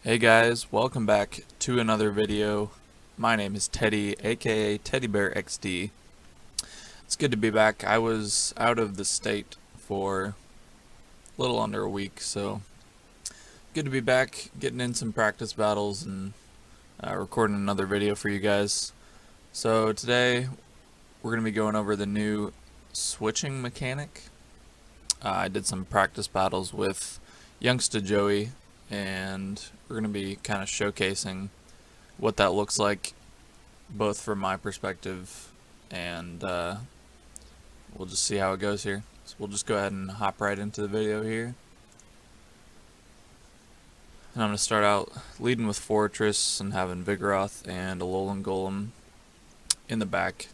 Hey guys, welcome back to another video. My name is Teddy, aka Teddy Bear XD. It's good to be back. I was out of the state for a little under a week, so good to be back, getting in some practice battles and recording another video for you guys. So today we're going to be going over the new switching mechanic. I did some practice battles with Youngsta Joey, and we're going to be kind of showcasing what that looks like, both from my perspective, and we'll just see how it goes here. So we'll just go ahead and hop right into the video here. And I'm going to start out leading with Fortress and having Vigoroth and Alolan Golem in the back.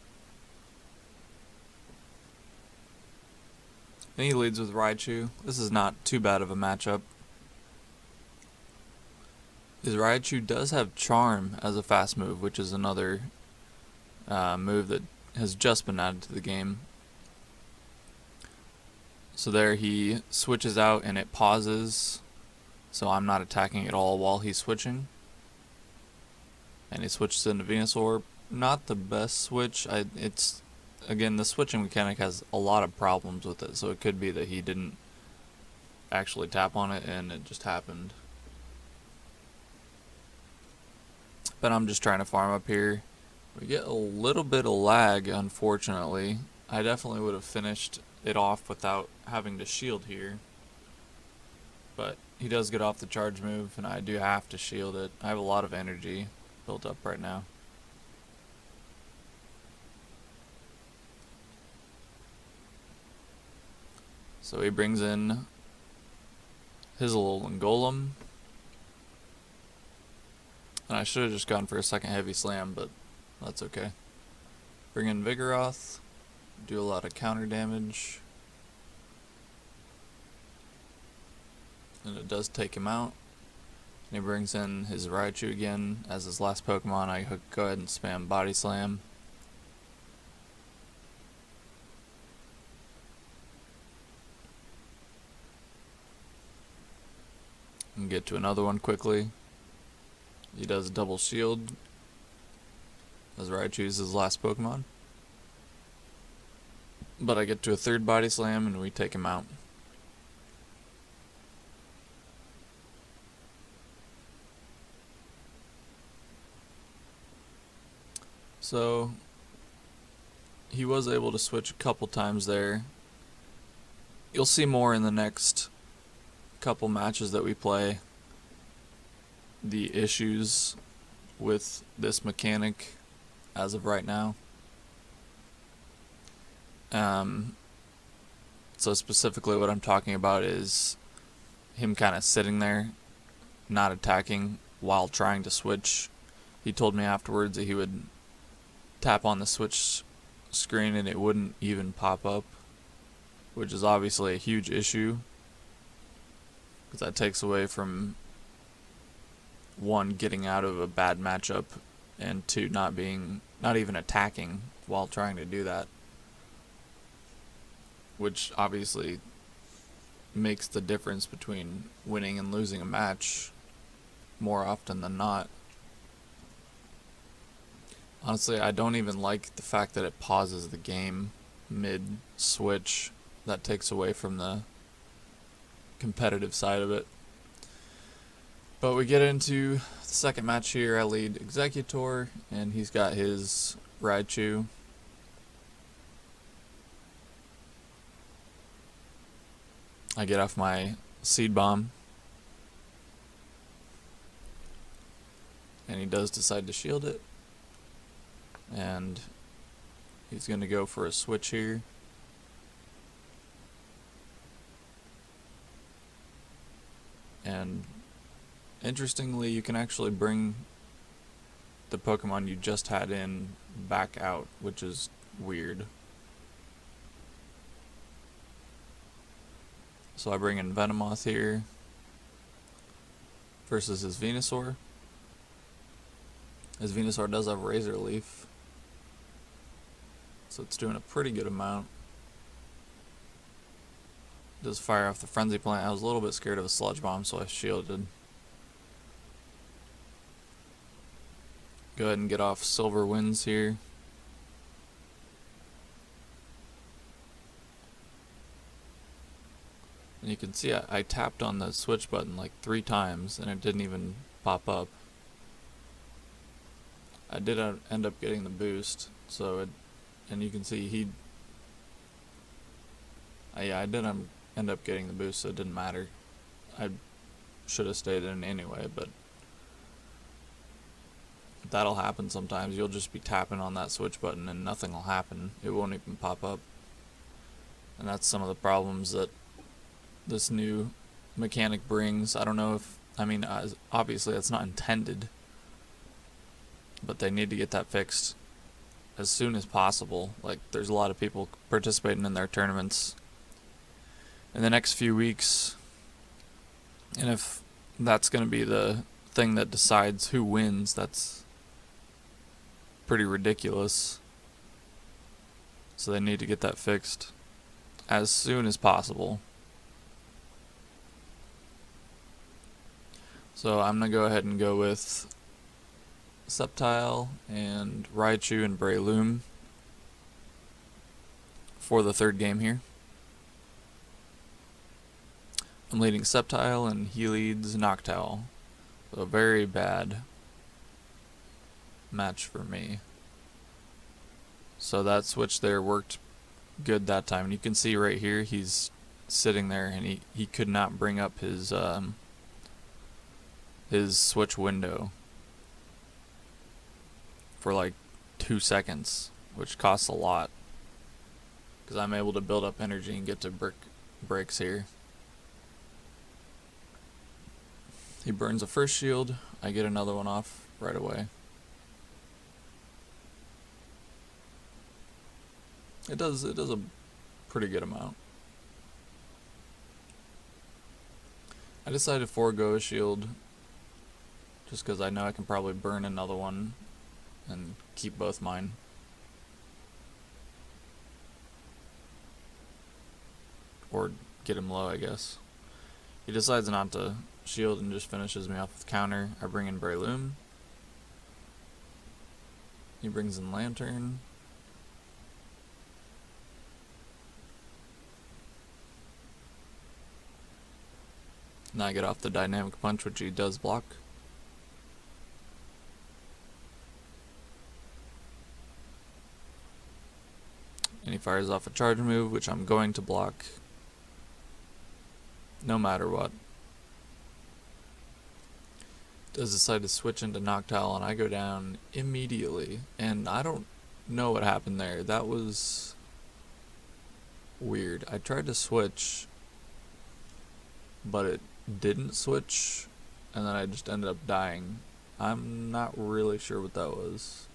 And he leads with Raichu. This is not too bad of a matchup. His Raichu does have Charm as a fast move, which is another move that has just been added to the game. So there he switches out and it pauses, so I'm not attacking at all while he's switching. And he switches into Venusaur. Not the best switch. Again, the switching mechanic has a lot of problems with it, so it could be that he didn't actually tap on it and it just happened. But I'm just trying to farm up here. We get a little bit of lag, unfortunately. I definitely would have finished it off without having to shield here. But he does get off the charge move, and I do have to shield it. I have a lot of energy built up right now. So he brings in his Alolan Golem. And I should have just gone for a second heavy slam, but that's okay. Bring in Vigoroth. Do a lot of counter damage. And it does take him out. And he brings in his Raichu again as his last Pokemon. I go ahead and spam Body Slam. And get to another one quickly. He does a double shield as Raichu is his last Pokemon. But I get to a third Body Slam and we take him out. So he was able to switch a couple times there. You'll see more in the next couple matches that we play, the issues with this mechanic as of right now. So specifically what I'm talking about is him kind of sitting there, not attacking while trying to switch. He told me afterwards that he would tap on the switch screen and it wouldn't even pop up, which is obviously a huge issue, because that takes away from, one, getting out of a bad matchup, and two, not even attacking while trying to do that, which obviously makes the difference between winning and losing a match more often than not. Honestly, I don't even like the fact that it pauses the game mid-switch. That takes away from the competitive side of it. But we get into the second match here. I lead Exeggutor, and he's got his Raichu. I get off my Seed Bomb. And he does decide to shield it. And he's going to go for a switch here. And interestingly, you can actually bring the Pokemon you just had in back out, which is weird. So I bring in Venomoth here versus his Venusaur. His Venusaur does have Razor Leaf, so it's doing a pretty good amount. Does fire off the Frenzy Plant. I was a little bit scared of a Sludge Bomb, so I shielded. go ahead and get off Silver Winds here. And you can see I tapped on the switch button like 3 times and it didn't even pop up. I did end up getting the boost, so and you can see I did end up getting the boost, so it didn't matter. I should have stayed in anyway, but that'll happen sometimes. You'll just be tapping on that switch button and nothing will happen. It won't even pop up. And that's some of the problems that this new mechanic brings. I don't know if, obviously that's not intended, but they need to get that fixed as soon as possible. Like, there's a lot of people participating in their tournaments in the next few weeks, and if that's going to be the thing that decides who wins, that's pretty ridiculous. So they need to get that fixed as soon as possible. So I'm going to go ahead and go with Sceptile and Raichu and Breloom for the third game here. I'm leading Sceptile and he leads Noctowl. So a very bad match for me. So that switch there worked good that time. And you can see right here he's sitting there and he could not bring up his switch window for like 2 seconds, which costs a lot, because I'm able to build up energy and get to breaks here. He burns a first shield, I get another one off right away. It does a pretty good amount. I decided to forego a shield just because I know I can probably burn another one and keep both mine. Or get him low, I guess. He decides not to shield and just finishes me off with counter. I bring in Breloom. He brings in Lantern. Now I get off the Dynamic Punch, which he does block. And he fires off a charge move, which I'm going to block no matter what. Does decide to switch into Noctowl, and I go down immediately. And I don't know what happened there. That was weird. I tried to switch, but it didn't switch, and then I just ended up dying. I'm not really sure what that was.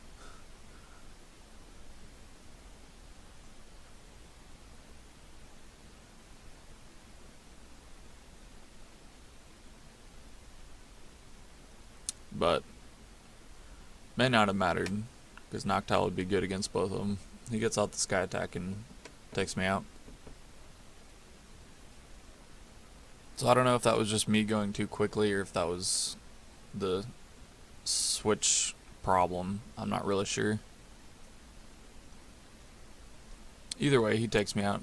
But may not have mattered, because Noctowl would be good against both of them. He gets out the Sky Attack and takes me out. So I don't know if that was just me going too quickly or if that was the switch problem. I'm not really sure. Either way, he takes me out.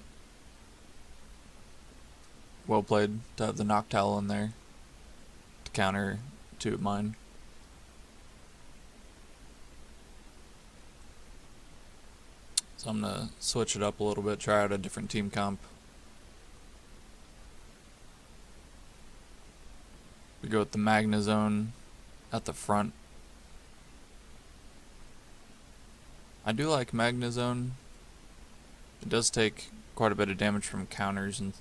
Well played to have the Noctowl in there to counter 2 of mine. So I'm going to switch it up a little bit, try out a different team comp. We go with the Magnezone at the front. I do like Magnezone. It does take quite a bit of damage from counters and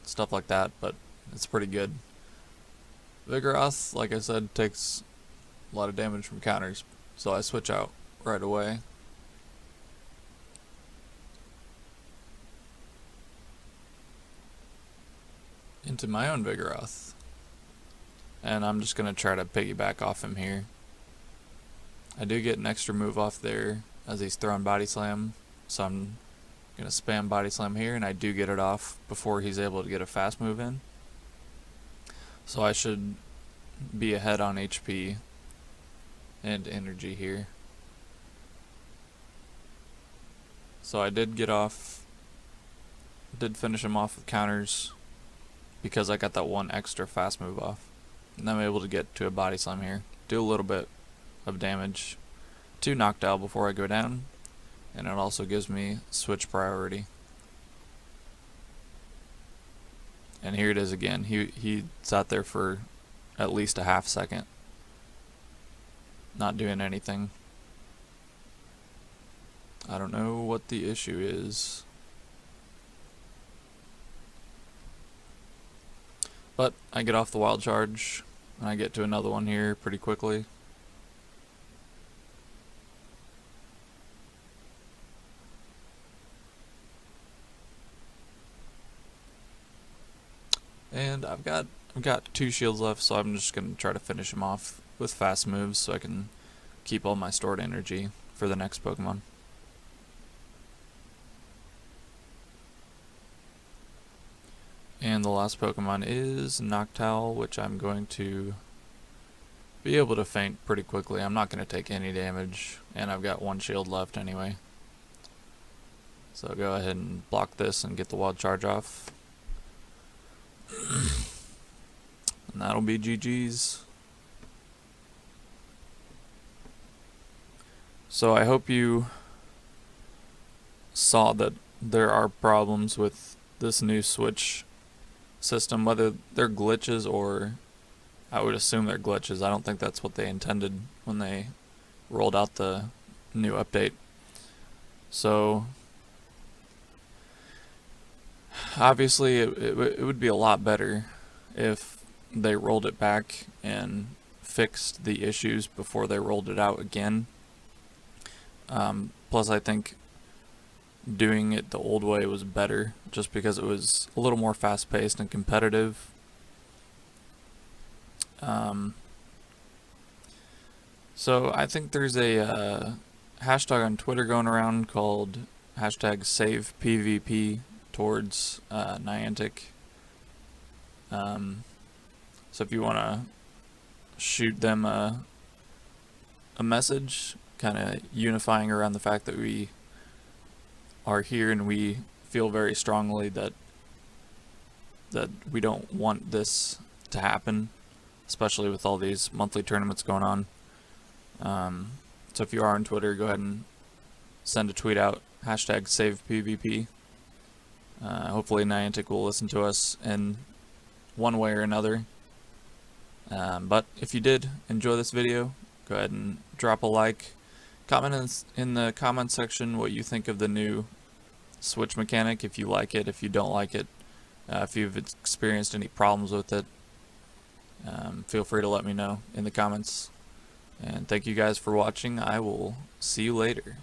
stuff like that, but it's pretty good. Vigoroth, like I said, takes a lot of damage from counters, so I switch out right away. Into my own Vigoroth. And I'm just going to try to piggyback off him here. I do get an extra move off there as he's throwing Body Slam, so I'm going to spam Body Slam here, and I do get it off before he's able to get a fast move in. So I should be ahead on HP. and energy here. So I did finish him off with counters because I got that one extra fast move off. And I'm able to get to a body slam here, do a little bit of damage to Noctowl before I go down, and it also gives me switch priority. And here it is again. He sat there for at least a half second, not doing anything. I don't know what the issue is. But I get off the wild charge, and I get to another one here pretty quickly. And I've got 2 shields left, so I'm just gonna try to finish him off with fast moves so I can keep all my stored energy for the next Pokemon. And the last Pokemon is Noctowl, which I'm going to be able to faint pretty quickly. I'm not going to take any damage, and I've got 1 shield left anyway. So go ahead and block this and get the wild charge off. And that'll be GG's. So I hope you saw that there are problems with this new Switch system, whether they're glitches or I would assume they're glitches. I don't think that's what they intended when they rolled out the new update. So obviously it would be a lot better if they rolled it back and fixed the issues before they rolled it out again. Plus I think doing it the old way was better just because it was a little more fast paced and competitive. So I think there's a hashtag on Twitter going around called #SavePvP towards Niantic. So if you want to shoot them a message kind of unifying around the fact that we are here and we feel very strongly that we don't want this to happen, especially with all these monthly tournaments going on. So if you are on Twitter, go ahead and send a tweet out, #SavePvP. Hopefully Niantic will listen to us in one way or another. But if you did enjoy this video, go ahead and drop a like. Comment in the comment section what you think of the new Switch mechanic, if you like it, if you don't like it, if you've experienced any problems with it. Feel free to let me know in the comments. And thank you guys for watching. I will see you later.